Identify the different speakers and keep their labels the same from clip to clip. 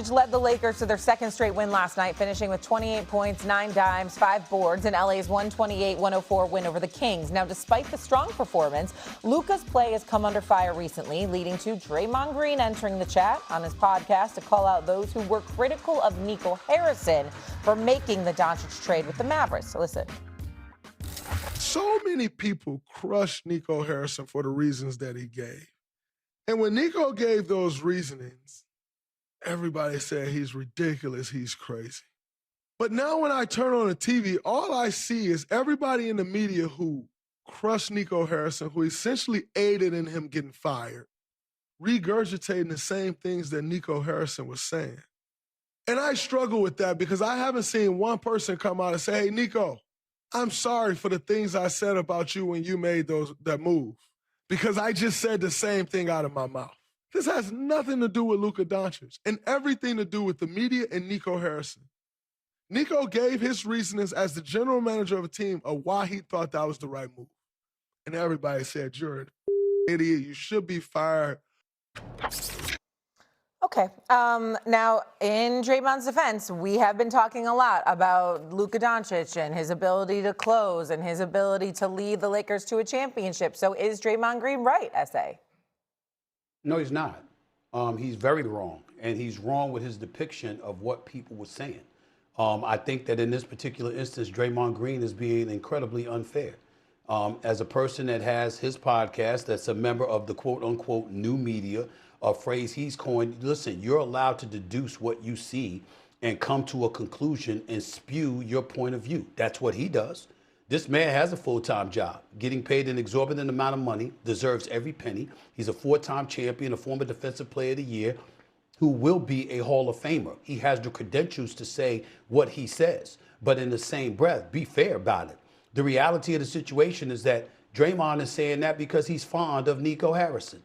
Speaker 1: Doncic led the Lakers to their second straight win last night, finishing with 28 points, 9 dimes, 5 boards in LA's 128-104 win over the Kings. Now, despite the strong performance, Luka's play has come under fire recently, leading to Draymond Green entering the chat on his podcast to call out those who were critical of Nico Harrison for making the Doncic trade with the Mavericks. So listen.
Speaker 2: So many people crushed Nico Harrison for the reasons that he gave. And when Nico gave those reasonings, everybody said he's ridiculous, he's crazy. But now when I turn on the TV, all I see is everybody in the media who crushed Nico Harrison, who essentially aided in him getting fired, regurgitating the same things that Nico Harrison was saying. And I struggle with that because I haven't seen one person come out and say, hey, Nico, I'm sorry for the things I said about you when you made that move. Because I just said the same thing out of my mouth. This has nothing to do with Luka Doncic and everything to do with the media and Nico Harrison. Nico gave his reasonings as the general manager of a team of why he thought that was the right move. And everybody said, you're an idiot. You should be fired.
Speaker 1: Okay. Now, in Draymond's defense, we have been talking a lot about Luka Doncic and his ability to close and his ability to lead the Lakers to a championship. So is Draymond Green right, S.A.?
Speaker 3: No, he's not. He's very wrong. And he's wrong with his depiction of what people were saying. I think that in this particular instance, Draymond Green is being incredibly unfair. As a person that has his podcast, that's a member of the quote-unquote new media, a phrase he's coined, listen, you're allowed to deduce what you see and come to a conclusion and spew your point of view. That's what he does. This man has a full-time job, getting paid an exorbitant amount of money, deserves every penny. He's a 4-time champion, a former Defensive Player of the Year, who will be a Hall of Famer. He has the credentials to say what he says, but in the same breath, be fair about it. The reality of the situation is that Draymond is saying that because he's fond of Nico Harrison.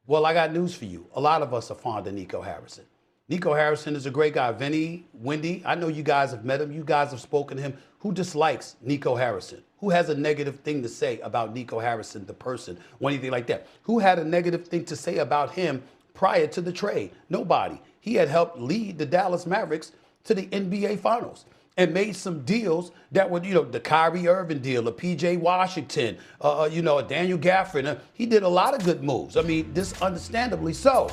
Speaker 3: Well, I got news for you. A lot of us are fond of Nico Harrison. Nico Harrison is a great guy. Vinny, Wendy, I know you guys have met him. You guys have spoken to him. Who dislikes Nico Harrison? Who has a negative thing to say about Nico Harrison, the person, or anything like that? Who had a negative thing to say about him prior to the trade? Nobody. He had helped lead the Dallas Mavericks to the NBA Finals and made some deals that were, the Kyrie Irving deal, the P.J. Washington, a Daniel Gafford. He did a lot of good moves. I mean, this understandably so.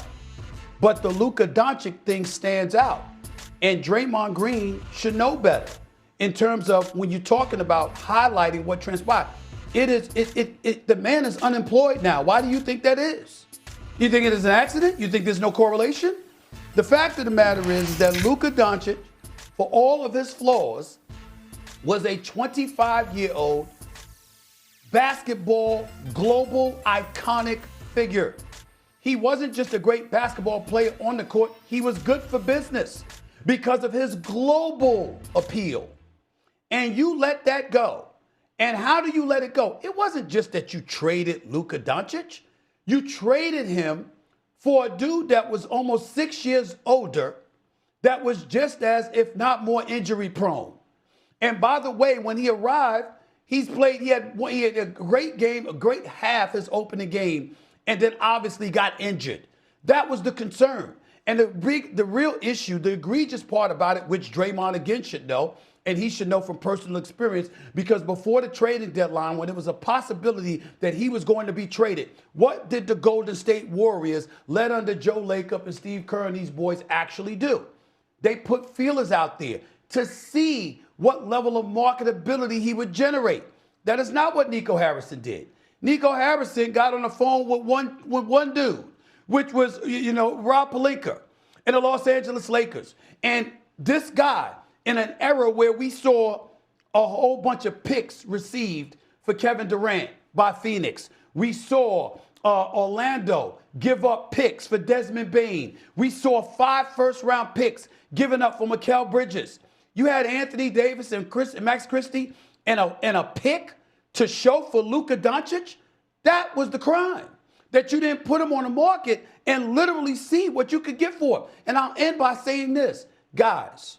Speaker 3: But the Luka Doncic thing stands out. And Draymond Green should know better in terms of when you're talking about highlighting what transpired. The man is unemployed now. Why do you think that is? You think it is an accident? You think there's no correlation? The fact of the matter is that Luka Doncic, for all of his flaws, was a 25-year-old basketball global iconic figure. He wasn't just a great basketball player on the court. He was good for business because of his global appeal. And you let that go. And how do you let it go? It wasn't just that you traded Luka Doncic. You traded him for a dude that was almost 6 years older, that was just as, if not more, injury prone. And by the way, when he arrived, he had a great game, a great half, his opening game, and then obviously got injured. That was the concern. And the real issue, the egregious part about it, which Draymond again should know, and he should know from personal experience, because before the trading deadline, when it was a possibility that he was going to be traded, what did the Golden State Warriors, led under Joe Lacob and Steve Kerr and these boys, actually do? They put feelers out there to see what level of marketability he would generate. That is not what Nico Harrison did. Nico Harrison got on the phone with one dude, which was, Rob Pelinka and the Los Angeles Lakers. And this guy, in an era where we saw a whole bunch of picks received for Kevin Durant by Phoenix, we saw Orlando give up picks for Desmond Bane. We saw 5 first-round picks given up for Mikal Bridges. You had Anthony Davis and Max Christie and a pick to show for Luka Doncic. That was the crime, that you didn't put him on the market and literally see what you could get for him. And I'll end by saying this, guys.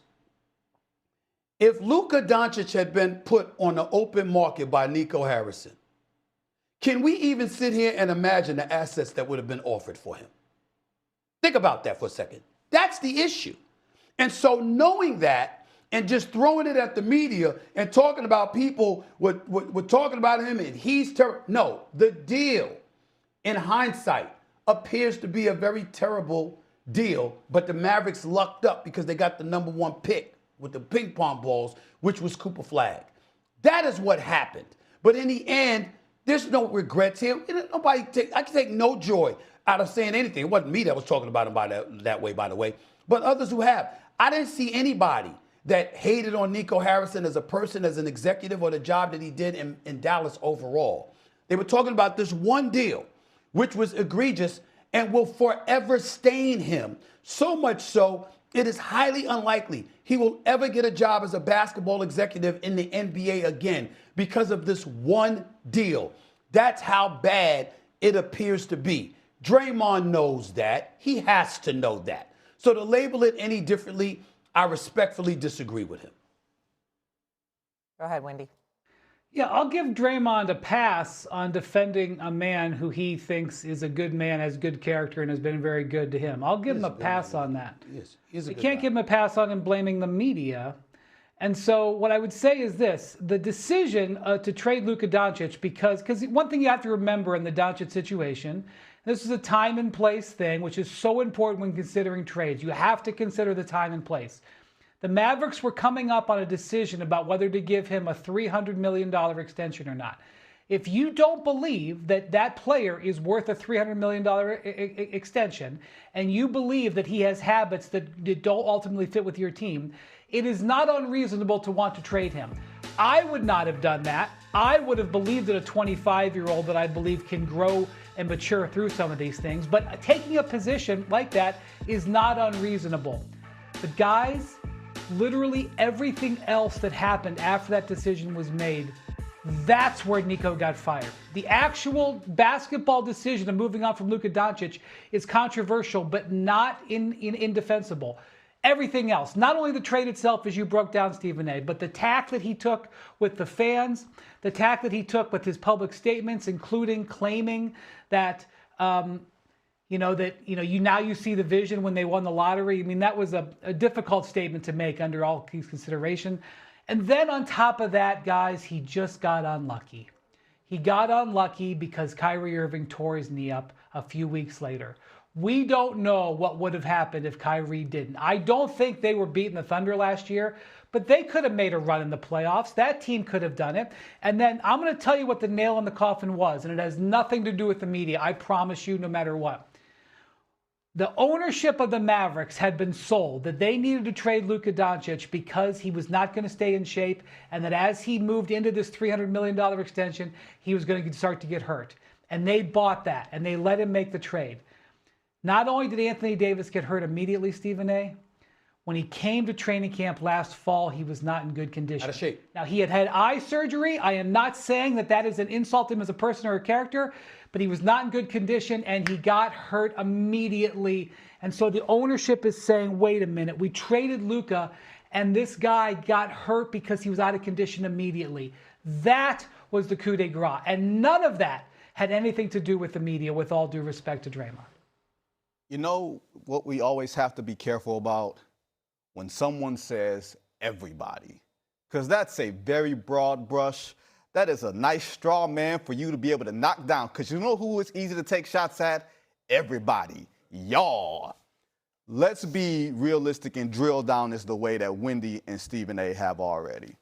Speaker 3: If Luka Doncic had been put on the open market by Nico Harrison, can we even sit here and imagine the assets that would have been offered for him? Think about that for a second. That's the issue. And so knowing that and just throwing it at the media and talking about people were talking about him and he's terrible. No, the deal in hindsight appears to be a very terrible deal, but the Mavericks lucked up because they got the #1 pick with the ping pong balls, which was Cooper Flagg. That is what happened. But in the end, there's no regrets here. I can take no joy out of saying anything. It wasn't me that was talking about him that way, by the way, but others who have. I didn't see anybody that hated on Nico Harrison as a person, as an executive, or the job that he did in Dallas overall. They were talking about this one deal, which was egregious and will forever stain him. So much so, it is highly unlikely he will ever get a job as a basketball executive in the NBA again because of this one deal. That's how bad it appears to be. Draymond knows that. He has to know that. So to label it any differently, I respectfully disagree with him.
Speaker 1: Go ahead, Wendy.
Speaker 4: Yeah, I'll give Draymond a pass on defending a man who he thinks is a good man, has good character, and has been very good to him. I'll give him a pass on that. You can't give him a pass on him blaming the media. And so what I would say is this: the decision to trade Luka Doncic, because one thing you have to remember in the Doncic situation, this is a time and place thing, which is so important when considering trades. You have to consider the time and place. The Mavericks were coming up on a decision about whether to give him a $300 million extension or not. If you don't believe that that player is worth a $300 million extension, and you believe that he has habits that don't ultimately fit with your team, it is not unreasonable to want to trade him. I would not have done that. I would have believed in a 25-year-old that I believe can grow and mature through some of these things. But taking a position like that is not unreasonable. But guys, literally everything else that happened after that decision was made, that's where Nico got fired. The actual basketball decision of moving on from Luka Doncic is controversial, but not indefensible. Everything else, not only the trade itself, as you broke down, Stephen A., but the tack that he took with the fans, the tack that he took with his public statements, including claiming that you see the vision when they won the lottery. I mean, that was a difficult statement to make under all consideration. And then on top of that, guys, he just got unlucky. He got unlucky because Kyrie Irving tore his knee up a few weeks later. We don't know what would have happened if Kyrie didn't. I don't think they were beating the Thunder last year, but they could have made a run in the playoffs. That team could have done it. And then I'm going to tell you what the nail in the coffin was, and it has nothing to do with the media. I promise you, no matter what. The ownership of the Mavericks had been sold that they needed to trade Luka Doncic because he was not going to stay in shape, and that as he moved into this $300 million extension, he was going to start to get hurt. And they bought that, and they let him make the trade. Not only did Anthony Davis get hurt immediately, Stephen A., when he came to training camp last fall, he was not in good condition.
Speaker 3: Out of shape.
Speaker 4: Now, he had had eye surgery. I am not saying that that is an insult to him as a person or a character, but he was not in good condition, and he got hurt immediately. And so the ownership is saying, wait a minute, we traded Luka, and this guy got hurt because he was out of condition immediately. That was the coup de grace. And none of that had anything to do with the media, with all due respect to Draymond.
Speaker 5: You know what we always have to be careful about? When someone says everybody, because that's a very broad brush. That is a nice straw man for you to be able to knock down, because you know who is easy to take shots at? Everybody. Y'all. Let's be realistic and drill down this the way that Wendy and Stephen A. have already.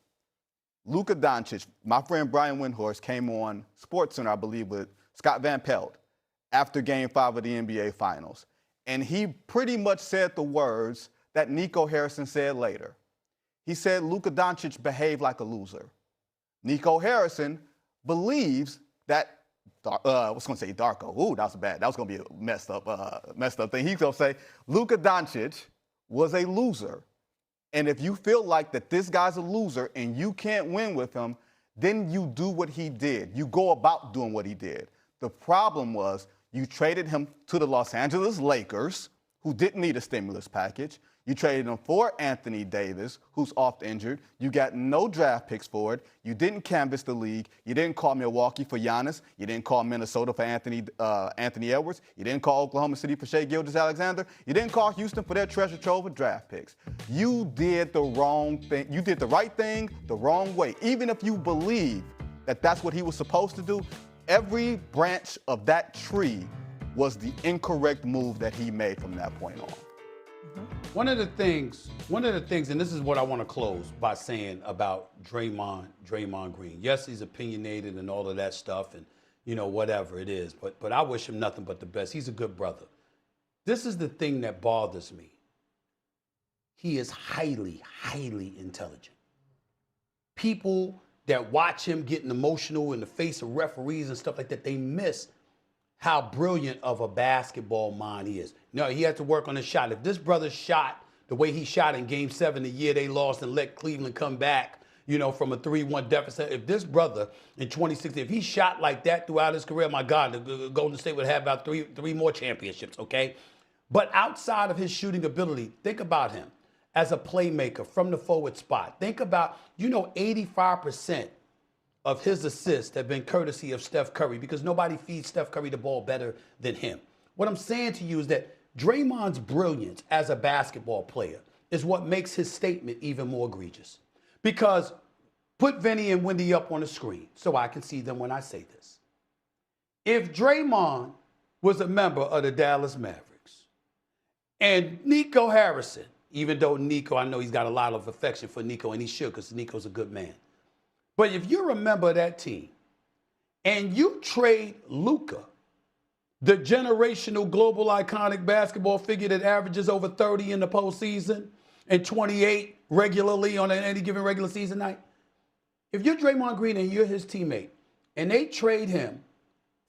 Speaker 5: Luka Doncic, my friend Brian Windhorst came on SportsCenter, I believe, with Scott Van Pelt after Game 5 of the NBA Finals. And he pretty much said the words that Nico Harrison said later. He said Luka Doncic behaved like a loser. Nico Harrison believes that, I was going to say Darko. Ooh, that was bad. That was going to be a messed up thing. He's going to say Luka Doncic was a loser. And if you feel like that this guy's a loser and you can't win with him, then you do what he did. You go about doing what he did. The problem was you traded him to the Los Angeles Lakers, who didn't need a stimulus package. You traded him for Anthony Davis, who's oft injured. You got no draft picks for it. You didn't canvass the league. You didn't call Milwaukee for Giannis. You didn't call Minnesota for Anthony Edwards. You didn't call Oklahoma City for Shai Gilgeous-Alexander. You didn't call Houston for their treasure trove of draft picks. You did the wrong thing. You did the right thing the wrong way. Even if you believe that that's what he was supposed to do, every branch of that tree was the incorrect move that he made from that point on.
Speaker 3: One of the things, and this is what I want to close by saying about Draymond Green. Yes, he's opinionated and all of that stuff, and whatever it is. But I wish him nothing but the best. He's a good brother. This is the thing that bothers me. He is highly, highly intelligent. People that watch him getting emotional in the face of referees and stuff like that, they miss how brilliant of a basketball mind he is. No, he had to work on his shot. If this brother shot the way he shot in Game 7 the year they lost and let Cleveland come back, from a 3-1 deficit, if this brother in 2016, if he shot like that throughout his career, my God, the Golden State would have about three more championships, okay? But outside of his shooting ability, think about him as a playmaker from the forward spot. Think about, 85% of his assists have been courtesy of Steph Curry because nobody feeds Steph Curry the ball better than him. What I'm saying to you is that Draymond's brilliance as a basketball player is what makes his statement even more egregious. Because put Vinny and Wendy up on the screen so I can see them when I say this. If Draymond was a member of the Dallas Mavericks and Nico Harrison, even though Nico, I know he's got a lot of affection for Nico, and he should because Nico's a good man. But if you're a member of that team and you trade Luka, the generational global iconic basketball figure that averages over 30 in the postseason and 28 regularly on any given regular season night, if you're Draymond Green and you're his teammate and they trade him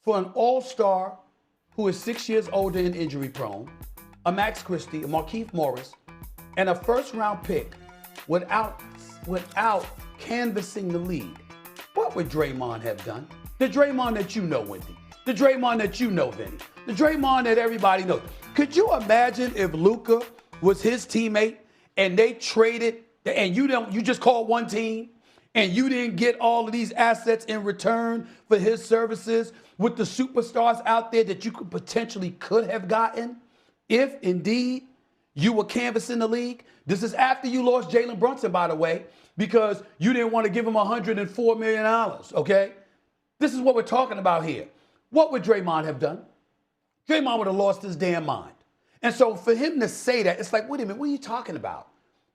Speaker 3: for an all-star who is 6 years older and injury prone, a Max Christie, a Markieff Morris, and a first-round pick without canvassing the league, what would Draymond have done? The Draymond that you know, Wendy. The Draymond that you know, Vinny. The Draymond that everybody knows. Could you imagine if Luka was his teammate and they traded, and you just called one team and you didn't get all of these assets in return for his services with the superstars out there that you could have gotten if indeed you were canvassing the league? This is after you lost Jalen Brunson, by the way, because you didn't want to give him $104 million, okay? This is what we're talking about here. What would Draymond have done? Draymond would have lost his damn mind. And so for him to say that, it's like, wait a minute, what are you talking about?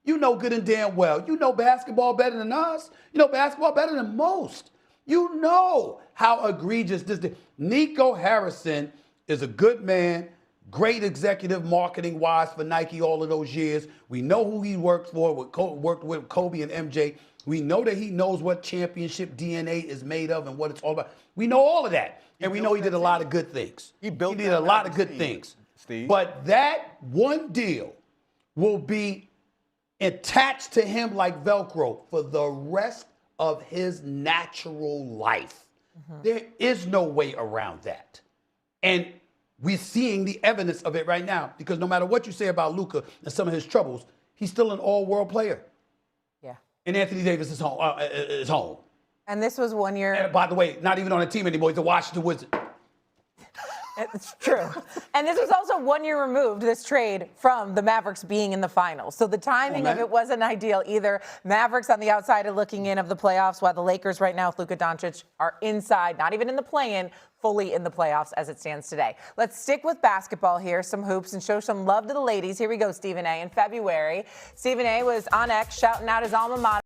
Speaker 3: You know good and damn well. You know basketball better than us. You know basketball better than most. You know how egregious this is. Nico Harrison is a good man, great executive marketing-wise for Nike all of those years. We know who he worked with Kobe and MJ. We know that he knows what championship DNA is made of and what it's all about. We know all of that. And we know he did a lot of good things. He did a lot of good things. Steve. But that one deal will be attached to him like Velcro for the rest of his natural life. Mm-hmm. There is no way around that. And we're seeing the evidence of it right now because no matter what you say about Luka and some of his troubles, he's still an all-world player.
Speaker 1: Yeah.
Speaker 3: And Anthony Davis is home.
Speaker 1: And this was 1 year.
Speaker 3: And by the way, not even on a team anymore. He's a Washington Wizard.
Speaker 1: It's true. And this was also 1 year removed, this trade, from the Mavericks being in the finals. So the timing of it wasn't ideal either. Mavericks on the outside are looking in of the playoffs, while the Lakers right now with Luka Doncic are inside, not even in the play-in, fully in the playoffs as it stands today. Let's stick with basketball here, some hoops, and show some love to the ladies. Here we go, Stephen A. In February, Stephen A. was on X shouting out his alma mater.